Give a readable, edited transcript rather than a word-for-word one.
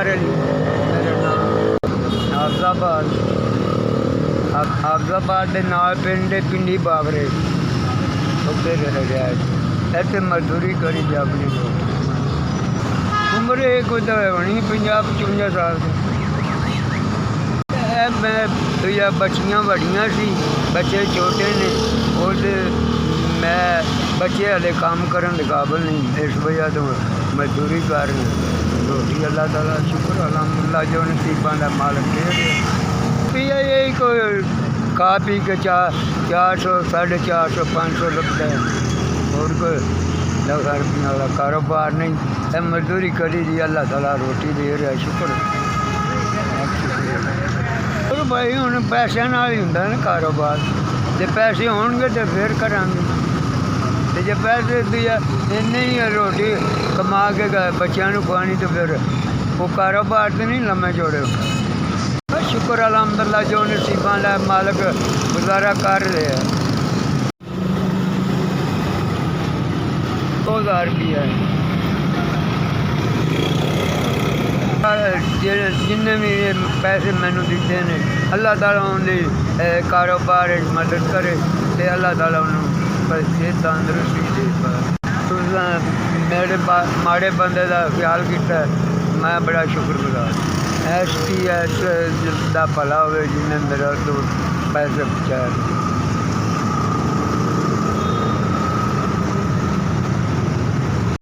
निसार अली मेरा नाम। हाफजाबाद हाफजाबाद के नाल पिंड पिंडी बावरे उत्थे रहा। इतने मजदूरी करी जा अपनी उम्र कोई तो होनी 50-55 साल की। मैं या बच्चियाँ बड़ियाँ सी, बच्चे छोटे ने और मैं बच्चे हले काम करने के काबिल नहीं, इस वजह तो मजदूरी कर रोटी अल्लाह ताला शुक्र अलहमदुलिल्लाह जो नसीबों का मालक दे दिया। यही कोई खा पी के 400 450 500 लगता है और कोई 10 रुपये वाला कारोबार नहीं। मजदूरी करी दी अल्लाह ताला रोटी दे रहा शुक्र। और भाई हूँ पैसों नाल ही होंदा ना कारोबार, जो पैसे होंगे तो फिर करांगे, तो जो पैसे इन्ने ही रोटी कमा के बच्चों को खुआनी तो फिर वो कारोबार तो नहीं लम्बे चौड़े। बस शुक्र अलहमदुलिल्लाह जो नसीबों का मालक गुजारा कर रहे हैं। 2000 रुपया जिन्हें भी पैसे मैनू दिते ने अल्लाह ताला उन्हें कारोबार मदद करे तो अल्लाह ताला उन्होंने तंदुरुस्ती दे। मेरे माड़े बंदे का ख्याल किया, मैं बड़ा शुक्रगुजार। STS का भला हो जिन्हें मेरा तो पैसे पहुँचाया।